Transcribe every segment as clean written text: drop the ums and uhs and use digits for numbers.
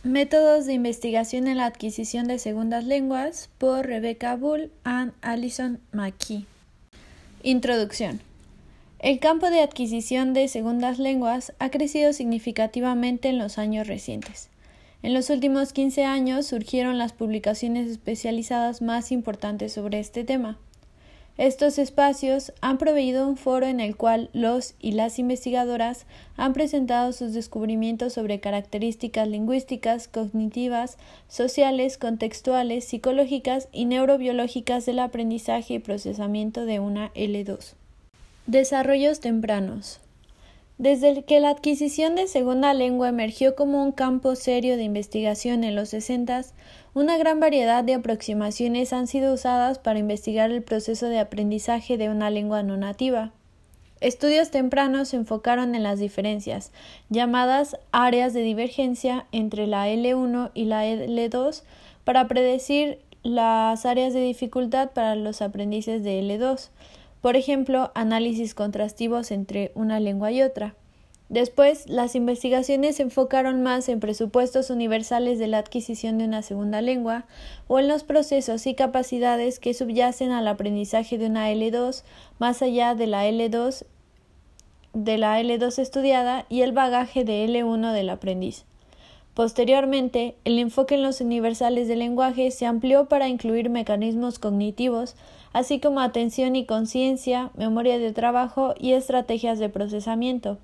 Métodos de investigación en la adquisición de segundas lenguas por Rebecca Bull and Alison McKee. Introducción. El campo de adquisición de segundas lenguas ha crecido significativamente en los años recientes. En los últimos 15 años surgieron las publicaciones especializadas más importantes sobre este tema. Estos espacios han proveído un foro en el cual los y las investigadoras han presentado sus descubrimientos sobre características lingüísticas, cognitivas, sociales, contextuales, psicológicas y neurobiológicas del aprendizaje y procesamiento de una L2. Desarrollos tempranos. Desde que la adquisición de segunda lengua emergió como un campo serio de investigación en los 60s, una gran variedad de aproximaciones han sido usadas para investigar el proceso de aprendizaje de una lengua no nativa. Estudios tempranos se enfocaron en las diferencias, llamadas áreas de divergencia entre la L1 y la L2, para predecir las áreas de dificultad para los aprendices de L2. Por ejemplo, análisis contrastivos entre una lengua y otra. Después, las investigaciones se enfocaron más en presupuestos universales de la adquisición de una segunda lengua o en los procesos y capacidades que subyacen al aprendizaje de una L2 más allá de la L2 estudiada y el bagaje de L1 del aprendiz. Posteriormente, el enfoque en los universales del lenguaje se amplió para incluir mecanismos cognitivos, así como atención y conciencia, memoria de trabajo y estrategias de procesamiento.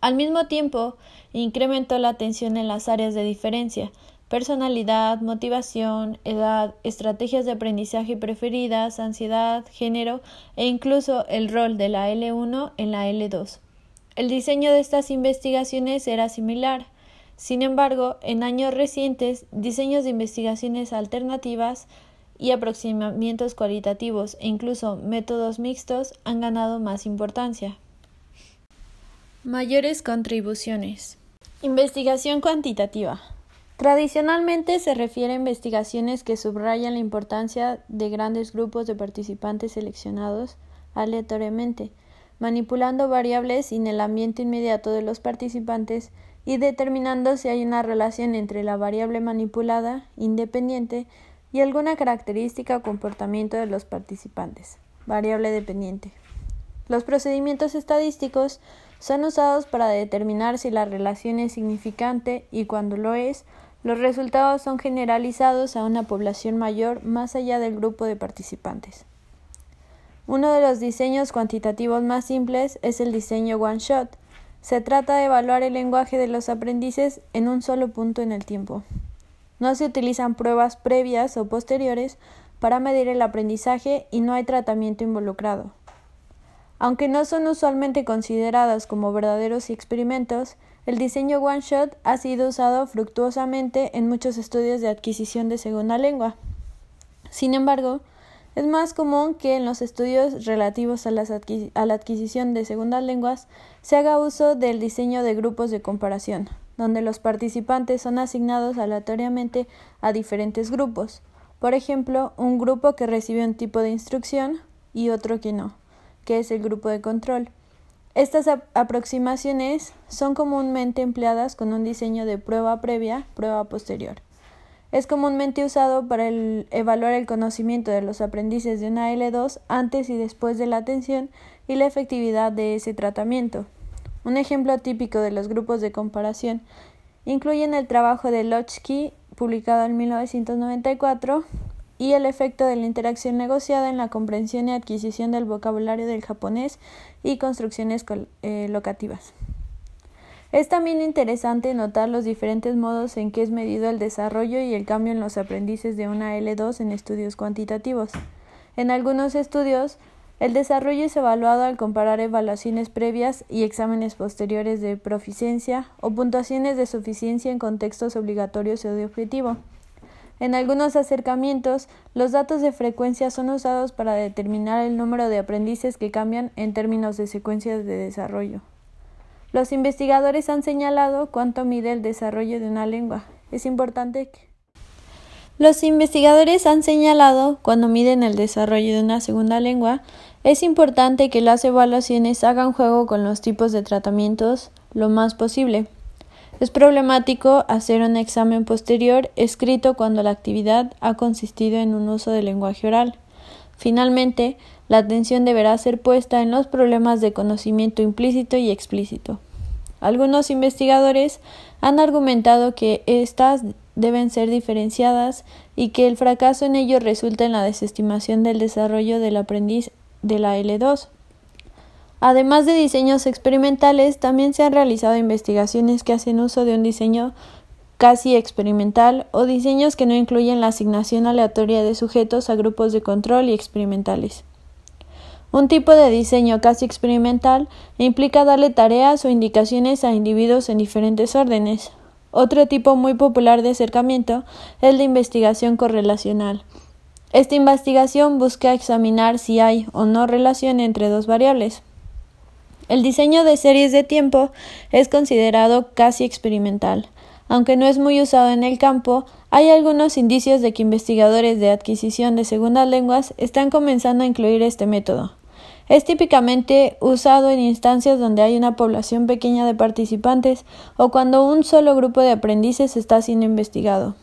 Al mismo tiempo, incrementó la atención en las áreas de diferencia, personalidad, motivación, edad, estrategias de aprendizaje preferidas, ansiedad, género e incluso el rol de la L1 en la L2. El diseño de estas investigaciones era similar. Sin embargo, en años recientes, diseños de investigaciones alternativas y aproximamientos cualitativos e incluso métodos mixtos han ganado más importancia. Mayores contribuciones. Investigación cuantitativa. Tradicionalmente se refiere a investigaciones que subrayan la importancia de grandes grupos de participantes seleccionados aleatoriamente, manipulando variables en el ambiente inmediato de los participantes y determinando si hay una relación entre la variable manipulada, independiente, y alguna característica o comportamiento de los participantes, variable dependiente. Los procedimientos estadísticos son usados para determinar si la relación es significante y, cuando lo es, los resultados son generalizados a una población mayor más allá del grupo de participantes. Uno de los diseños cuantitativos más simples es el diseño one-shot. Se trata de evaluar el lenguaje de los aprendices en un solo punto en el tiempo. No se utilizan pruebas previas o posteriores para medir el aprendizaje y no hay tratamiento involucrado. Aunque no son usualmente consideradas como verdaderos experimentos, el diseño one-shot ha sido usado fructuosamente en muchos estudios de adquisición de segunda lengua. Sin embargo, es más común que en los estudios relativos a la adquisición de segundas lenguas se haga uso del diseño de grupos de comparación, donde los participantes son asignados aleatoriamente a diferentes grupos. Por ejemplo, un grupo que recibe un tipo de instrucción y otro que no, que es el grupo de control. Estas aproximaciones son comúnmente empleadas con un diseño de prueba previa, prueba posterior. Es comúnmente usado para evaluar el conocimiento de los aprendices de una L2 antes y después de la atención y la efectividad de ese tratamiento. Un ejemplo típico de los grupos de comparación incluyen el trabajo de Lochsky, publicado en 1994, y el efecto de la interacción negociada en la comprensión y adquisición del vocabulario del japonés y construcciones locativas. Es también interesante notar los diferentes modos en que es medido el desarrollo y el cambio en los aprendices de una L2 en estudios cuantitativos. En algunos estudios, el desarrollo es evaluado al comparar evaluaciones previas y exámenes posteriores de proficiencia o puntuaciones de suficiencia en contextos obligatorios o de objetivo. En algunos acercamientos, los datos de frecuencia son usados para determinar el número de aprendices que cambian en términos de secuencias de desarrollo. Los investigadores han señalado cuánto mide el desarrollo de una lengua. Es importante que los investigadores han señalado cuando miden el desarrollo de una segunda lengua, es importante que las evaluaciones hagan juego con los tipos de tratamientos lo más posible. Es problemático hacer un examen posterior escrito cuando la actividad ha consistido en un uso del lenguaje oral. Finalmente, la atención deberá ser puesta en los problemas de conocimiento implícito y explícito. Algunos investigadores han argumentado que éstas deben ser diferenciadas y que el fracaso en ello resulta en la desestimación del desarrollo del aprendiz de la L2. Además de diseños experimentales, también se han realizado investigaciones que hacen uso de un diseño casi experimental o diseños que no incluyen la asignación aleatoria de sujetos a grupos de control y experimentales. Un tipo de diseño casi experimental implica darle tareas o indicaciones a individuos en diferentes órdenes. Otro tipo muy popular de acercamiento es la investigación correlacional. Esta investigación busca examinar si hay o no relación entre dos variables. El diseño de series de tiempo es considerado casi experimental. Aunque no es muy usado en el campo, hay algunos indicios de que investigadores de adquisición de segundas lenguas están comenzando a incluir este método. Es típicamente usado en instancias donde hay una población pequeña de participantes o cuando un solo grupo de aprendices está siendo investigado.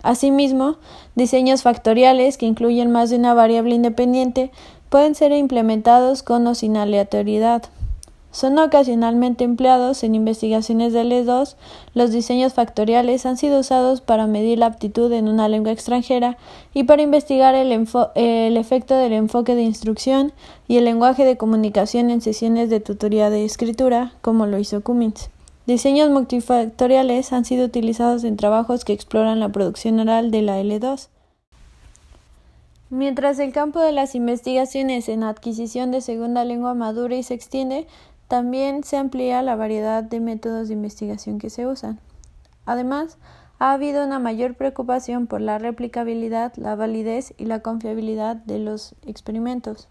Asimismo, diseños factoriales que incluyen más de una variable independiente pueden ser implementados con o sin aleatoriedad. Son ocasionalmente empleados en investigaciones de L2. Los diseños factoriales han sido usados para medir la aptitud en una lengua extranjera y para investigar el efecto del enfoque de instrucción y el lenguaje de comunicación en sesiones de tutoría de escritura, como lo hizo Cummins. Diseños multifactoriales han sido utilizados en trabajos que exploran la producción oral de la L2. Mientras el campo de las investigaciones en adquisición de segunda lengua madura y se extiende, también se amplía la variedad de métodos de investigación que se usan. Además, ha habido una mayor preocupación por la replicabilidad, la validez y la confiabilidad de los experimentos.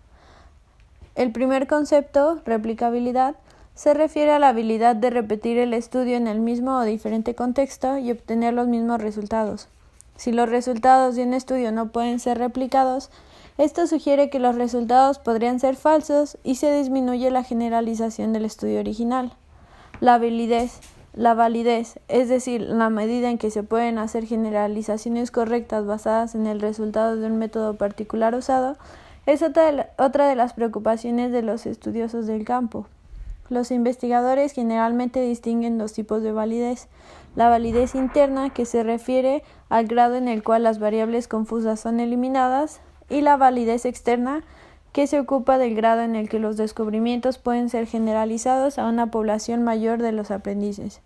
El primer concepto, replicabilidad, se refiere a la habilidad de repetir el estudio en el mismo o diferente contexto y obtener los mismos resultados. Si los resultados de un estudio no pueden ser replicados, esto sugiere que los resultados podrían ser falsos y se disminuye la generalización del estudio original. La validez, es decir, la medida en que se pueden hacer generalizaciones correctas basadas en el resultado de un método particular usado, es otra de las preocupaciones de los estudiosos del campo. Los investigadores generalmente distinguen dos tipos de validez: la validez interna, que se refiere al grado en el cual las variables confusas son eliminadas, y la validez externa, que se ocupa del grado en el que los descubrimientos pueden ser generalizados a una población mayor de los aprendices.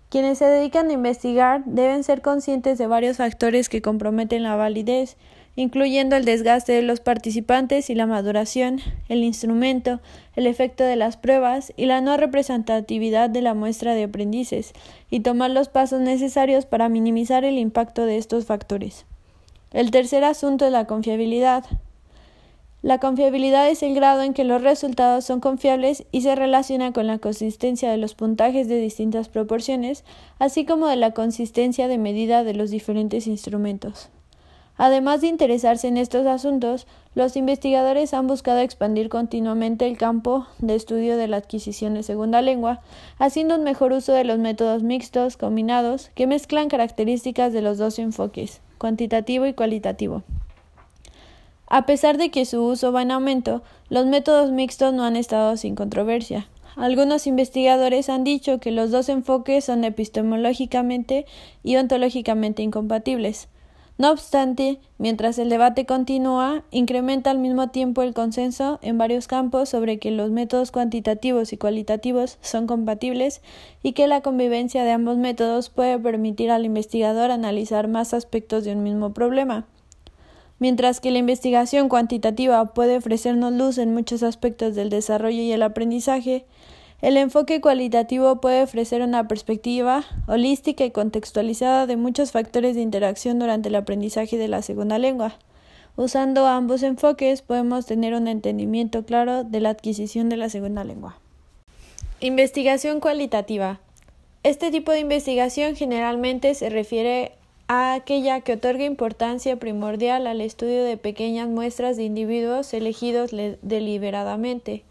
Quienes se dedican a investigar deben ser conscientes de varios factores que comprometen la validez, incluyendo el desgaste de los participantes y la maduración, el instrumento, el efecto de las pruebas y la no representatividad de la muestra de aprendices, y tomar los pasos necesarios para minimizar el impacto de estos factores. El tercer asunto es la confiabilidad. La confiabilidad es el grado en que los resultados son confiables y se relaciona con la consistencia de los puntajes de distintas proporciones, así como de la consistencia de medida de los diferentes instrumentos. Además de interesarse en estos asuntos, los investigadores han buscado expandir continuamente el campo de estudio de la adquisición de segunda lengua, haciendo un mejor uso de los métodos mixtos, combinados, que mezclan características de los dos enfoques, cuantitativo y cualitativo. A pesar de que su uso va en aumento, los métodos mixtos no han estado sin controversia. Algunos investigadores han dicho que los dos enfoques son epistemológicamente y ontológicamente incompatibles. No obstante, mientras el debate continúa, incrementa al mismo tiempo el consenso en varios campos sobre que los métodos cuantitativos y cualitativos son compatibles y que la convivencia de ambos métodos puede permitir al investigador analizar más aspectos de un mismo problema. Mientras que la investigación cuantitativa puede ofrecernos luz en muchos aspectos del desarrollo y el aprendizaje, el enfoque cualitativo puede ofrecer una perspectiva holística y contextualizada de muchos factores de interacción durante el aprendizaje de la segunda lengua. Usando ambos enfoques podemos tener un entendimiento claro de la adquisición de la segunda lengua. Investigación cualitativa. Este tipo de investigación generalmente se refiere a aquella que otorga importancia primordial al estudio de pequeñas muestras de individuos elegidos deliberadamente.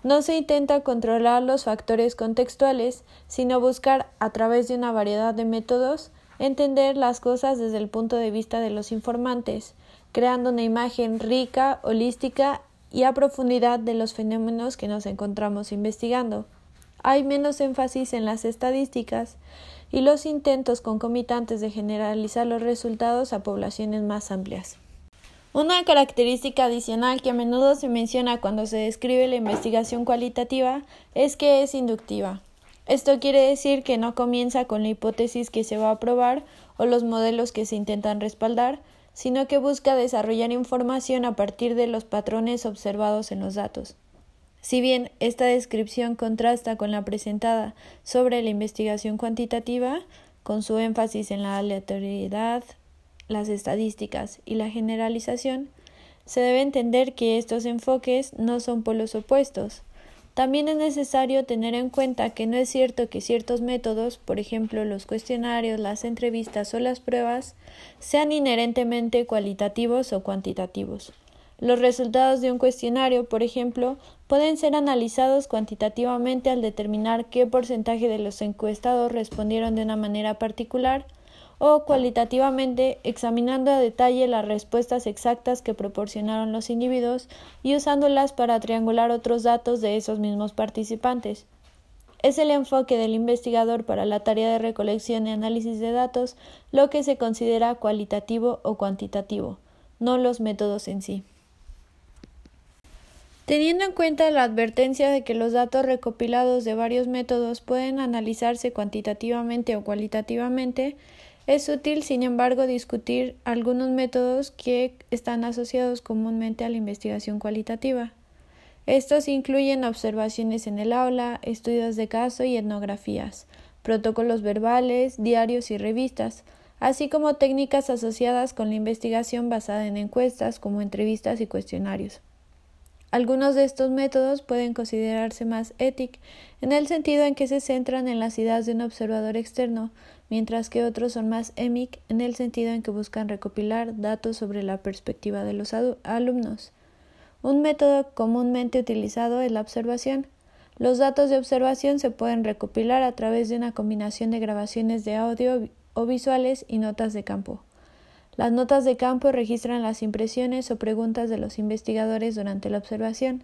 No se intenta controlar los factores contextuales, sino buscar, a través de una variedad de métodos, entender las cosas desde el punto de vista de los informantes, creando una imagen rica, holística y a profundidad de los fenómenos que nos encontramos investigando. Hay menos énfasis en las estadísticas y los intentos concomitantes de generalizar los resultados a poblaciones más amplias. Una característica adicional que a menudo se menciona cuando se describe la investigación cualitativa es que es inductiva. Esto quiere decir que no comienza con la hipótesis que se va a probar o los modelos que se intentan respaldar, sino que busca desarrollar información a partir de los patrones observados en los datos. Si bien esta descripción contrasta con la presentada sobre la investigación cuantitativa, con su énfasis en la aleatoriedad, las estadísticas y la generalización, se debe entender que estos enfoques no son polos opuestos. También es necesario tener en cuenta que no es cierto que ciertos métodos, por ejemplo los cuestionarios, las entrevistas o las pruebas, sean inherentemente cualitativos o cuantitativos. Los resultados de un cuestionario, por ejemplo, pueden ser analizados cuantitativamente al determinar qué porcentaje de los encuestados respondieron de una manera particular, o cualitativamente examinando a detalle las respuestas exactas que proporcionaron los individuos y usándolas para triangular otros datos de esos mismos participantes. Es el enfoque del investigador para la tarea de recolección y análisis de datos lo que se considera cualitativo o cuantitativo, no los métodos en sí. Teniendo en cuenta la advertencia de que los datos recopilados de varios métodos pueden analizarse cuantitativamente o cualitativamente, es útil, sin embargo, discutir algunos métodos que están asociados comúnmente a la investigación cualitativa. Estos incluyen observaciones en el aula, estudios de caso y etnografías, protocolos verbales, diarios y revistas, así como técnicas asociadas con la investigación basada en encuestas como entrevistas y cuestionarios. Algunos de estos métodos pueden considerarse más éticos en el sentido en que se centran en las ideas de un observador externo, mientras que otros son más émic en el sentido en que buscan recopilar datos sobre la perspectiva de los alumnos. Un método comúnmente utilizado es la observación. Los datos de observación se pueden recopilar a través de una combinación de grabaciones de audio o visuales y notas de campo. Las notas de campo registran las impresiones o preguntas de los investigadores durante la observación.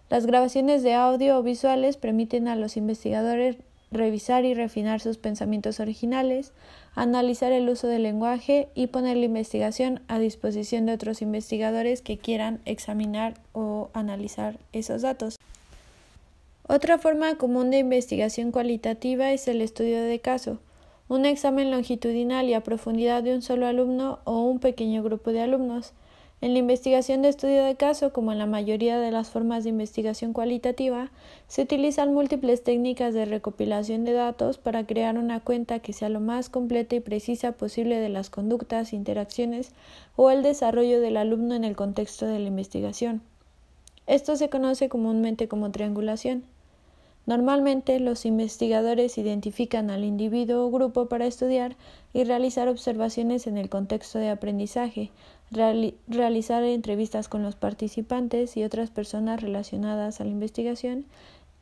Las grabaciones de audio o visuales permiten a los investigadores revisar y refinar sus pensamientos originales, analizar el uso del lenguaje y poner la investigación a disposición de otros investigadores que quieran examinar o analizar esos datos. Otra forma común de investigación cualitativa es el estudio de caso, un examen longitudinal y a profundidad de un solo alumno o un pequeño grupo de alumnos. En la investigación de estudio de caso, como en la mayoría de las formas de investigación cualitativa, se utilizan múltiples técnicas de recopilación de datos para crear una cuenta que sea lo más completa y precisa posible de las conductas, interacciones o el desarrollo del alumno en el contexto de la investigación. Esto se conoce comúnmente como triangulación. Normalmente, los investigadores identifican al individuo o grupo para estudiar y realizar observaciones en el contexto de aprendizaje, realizar entrevistas con los participantes y otras personas relacionadas a la investigación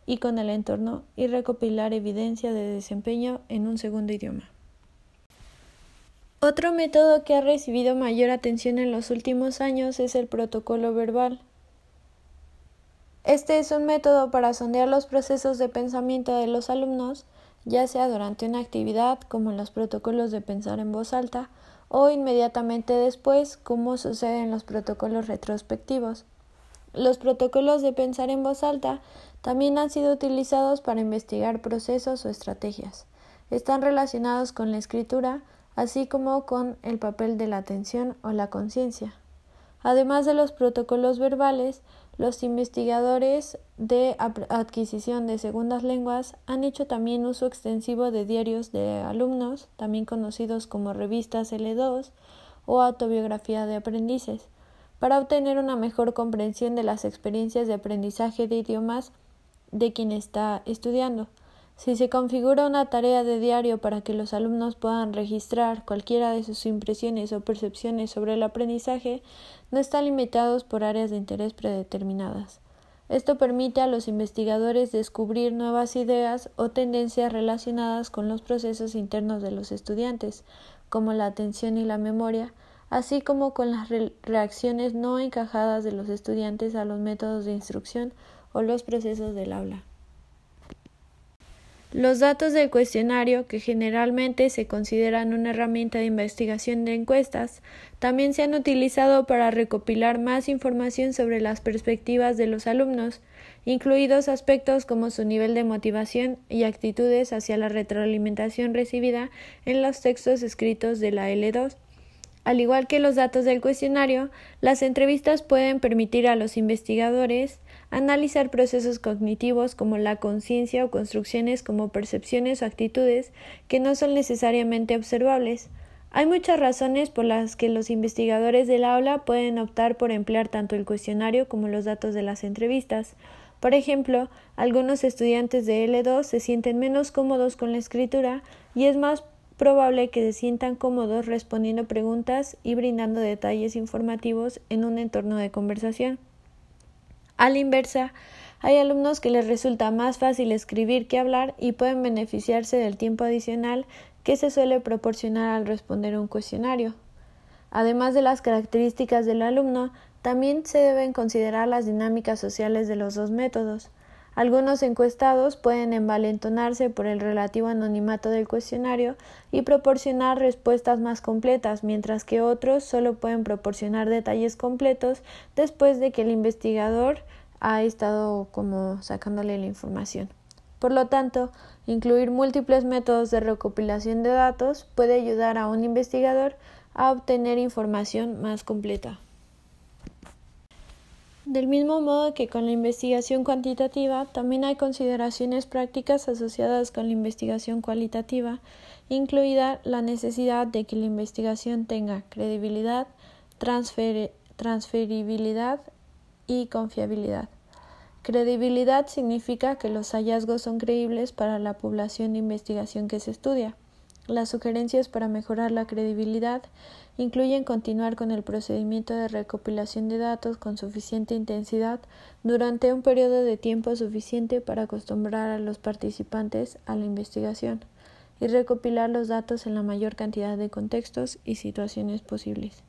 y con el entorno y recopilar evidencia de desempeño en un segundo idioma. Otro método que ha recibido mayor atención en los últimos años es el protocolo verbal. Este es un método para sondear los procesos de pensamiento de los alumnos, ya sea durante una actividad, como en los protocolos de pensar en voz alta, o inmediatamente después, como sucede en los protocolos retrospectivos. Los protocolos de pensar en voz alta también han sido utilizados para investigar procesos o estrategias. Están relacionados con la escritura, así como con el papel de la atención o la conciencia. Además de los protocolos verbales, los investigadores de adquisición de segundas lenguas han hecho también uso extensivo de diarios de alumnos, también conocidos como revistas L2 o autobiografía de aprendices, para obtener una mejor comprensión de las experiencias de aprendizaje de idiomas de quien está estudiando. Si se configura una tarea de diario para que los alumnos puedan registrar cualquiera de sus impresiones o percepciones sobre el aprendizaje, no están limitados por áreas de interés predeterminadas. Esto permite a los investigadores descubrir nuevas ideas o tendencias relacionadas con los procesos internos de los estudiantes, como la atención y la memoria, así como con las reacciones no encajadas de los estudiantes a los métodos de instrucción o los procesos del aula. Los datos del cuestionario, que generalmente se consideran una herramienta de investigación de encuestas, también se han utilizado para recopilar más información sobre las perspectivas de los alumnos, incluidos aspectos como su nivel de motivación y actitudes hacia la retroalimentación recibida en los textos escritos de la L2. Al igual que los datos del cuestionario, las entrevistas pueden permitir a los investigadores analizar procesos cognitivos como la conciencia o construcciones como percepciones o actitudes que no son necesariamente observables. Hay muchas razones por las que los investigadores del aula pueden optar por emplear tanto el cuestionario como los datos de las entrevistas. Por ejemplo, algunos estudiantes de L2 se sienten menos cómodos con la escritura y es más probable que se sientan cómodos respondiendo preguntas y brindando detalles informativos en un entorno de conversación. A la inversa, hay alumnos que les resulta más fácil escribir que hablar y pueden beneficiarse del tiempo adicional que se suele proporcionar al responder un cuestionario. Además de las características del alumno, también se deben considerar las dinámicas sociales de los dos métodos. Algunos encuestados pueden envalentonarse por el relativo anonimato del cuestionario y proporcionar respuestas más completas, mientras que otros solo pueden proporcionar detalles completos después de que el investigador ha estado sacándole la información. Por lo tanto, incluir múltiples métodos de recopilación de datos puede ayudar a un investigador a obtener información más completa. Del mismo modo que con la investigación cuantitativa, también hay consideraciones prácticas asociadas con la investigación cualitativa, incluida la necesidad de que la investigación tenga credibilidad, transferibilidad y confiabilidad. Credibilidad significa que los hallazgos son creíbles para la población de investigación que se estudia. Las sugerencias para mejorar la credibilidad incluyen continuar con el procedimiento de recopilación de datos con suficiente intensidad durante un periodo de tiempo suficiente para acostumbrar a los participantes a la investigación y recopilar los datos en la mayor cantidad de contextos y situaciones posibles.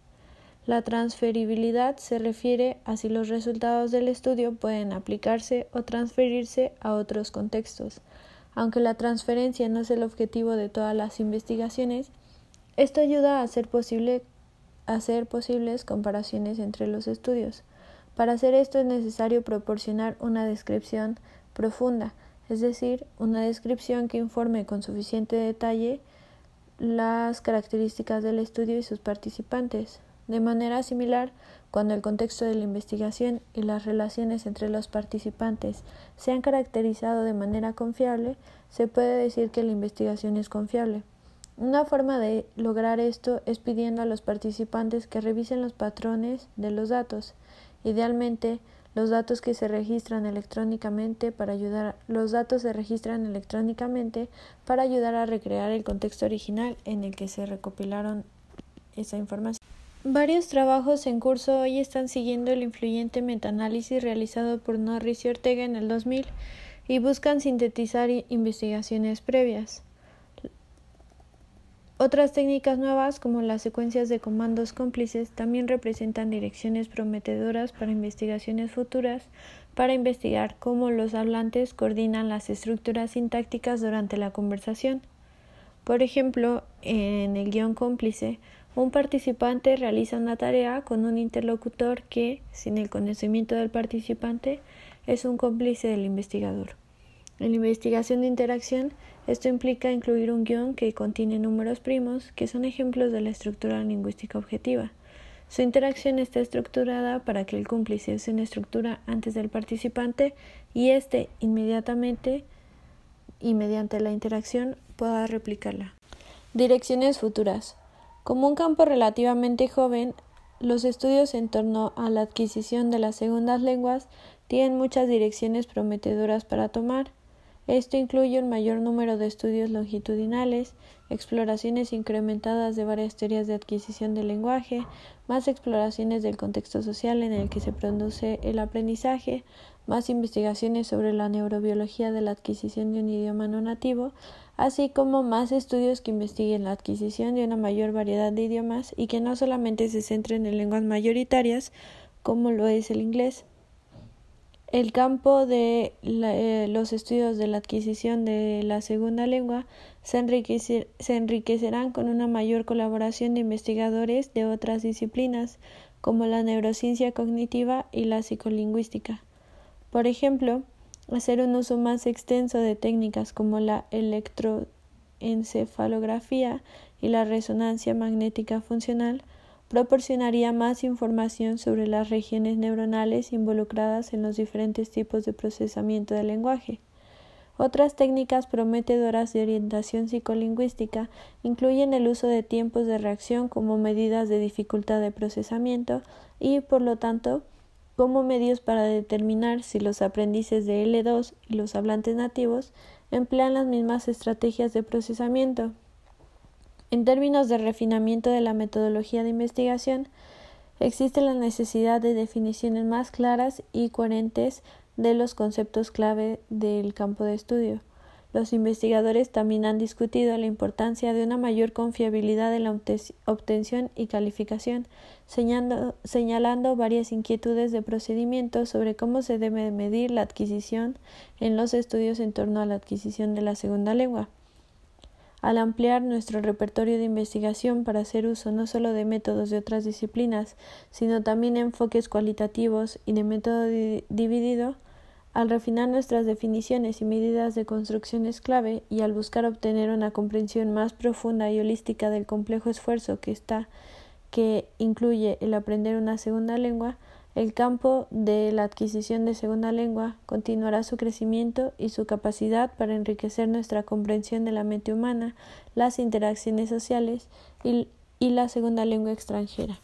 La transferibilidad se refiere a si los resultados del estudio pueden aplicarse o transferirse a otros contextos. Aunque la transferencia no es el objetivo de todas las investigaciones, esto ayuda a hacer posibles comparaciones entre los estudios. Para hacer esto es necesario proporcionar una descripción profunda, es decir, una descripción que informe con suficiente detalle las características del estudio y sus participantes. De manera similar, cuando el contexto de la investigación y las relaciones entre los participantes se han caracterizado de manera confiable, se puede decir que la investigación es confiable. Una forma de lograr esto es pidiendo a los participantes que revisen los patrones de los datos. Idealmente, los datos se registran electrónicamente para ayudar a recrear el contexto original en el que se recopilaron esa información. Varios trabajos en curso hoy están siguiendo el influyente metaanálisis realizado por Norris y Ortega en el 2000 y buscan sintetizar investigaciones previas. Otras técnicas nuevas, como las secuencias de comandos cómplices, también representan direcciones prometedoras para investigaciones futuras, para investigar cómo los hablantes coordinan las estructuras sintácticas durante la conversación. Por ejemplo, en el guión cómplice, un participante realiza una tarea con un interlocutor que, sin el conocimiento del participante, es un cómplice del investigador. En la investigación de interacción, esto implica incluir un guión que contiene números primos, que son ejemplos de la estructura lingüística objetiva. Su interacción está estructurada para que el cómplice use una estructura antes del participante y éste inmediatamente y mediante la interacción pueda replicarla. Direcciones futuras. Como un campo relativamente joven, los estudios en torno a la adquisición de las segundas lenguas tienen muchas direcciones prometedoras para tomar. Esto incluye un mayor número de estudios longitudinales, exploraciones incrementadas de varias teorías de adquisición del lenguaje, más exploraciones del contexto social en el que se produce el aprendizaje, más investigaciones sobre la neurobiología de la adquisición de un idioma no nativo, así como más estudios que investiguen la adquisición de una mayor variedad de idiomas y que no solamente se centren en lenguas mayoritarias, como lo es el inglés. El campo de los estudios de la adquisición de la segunda lengua se enriquecerán con una mayor colaboración de investigadores de otras disciplinas, como la neurociencia cognitiva y la psicolingüística. Por ejemplo, hacer un uso más extenso de técnicas como la electroencefalografía y la resonancia magnética funcional proporcionaría más información sobre las regiones neuronales involucradas en los diferentes tipos de procesamiento del lenguaje. Otras técnicas prometedoras de orientación psicolingüística incluyen el uso de tiempos de reacción como medidas de dificultad de procesamiento y, por lo tanto, como medios para determinar si los aprendices de L2 y los hablantes nativos emplean las mismas estrategias de procesamiento. En términos de refinamiento de la metodología de investigación, existe la necesidad de definiciones más claras y coherentes de los conceptos clave del campo de estudio. Los investigadores también han discutido la importancia de una mayor confiabilidad en la obtención y calificación, señalando varias inquietudes de procedimiento sobre cómo se debe medir la adquisición en los estudios en torno a la adquisición de la segunda lengua. Al ampliar nuestro repertorio de investigación para hacer uso no solo de métodos de otras disciplinas, sino también de enfoques cualitativos y de método dividido, al refinar nuestras definiciones y medidas de construcciones clave y al buscar obtener una comprensión más profunda y holística del complejo esfuerzo que incluye el aprender una segunda lengua, el campo de la adquisición de segunda lengua continuará su crecimiento y su capacidad para enriquecer nuestra comprensión de la mente humana, las interacciones sociales y la segunda lengua extranjera.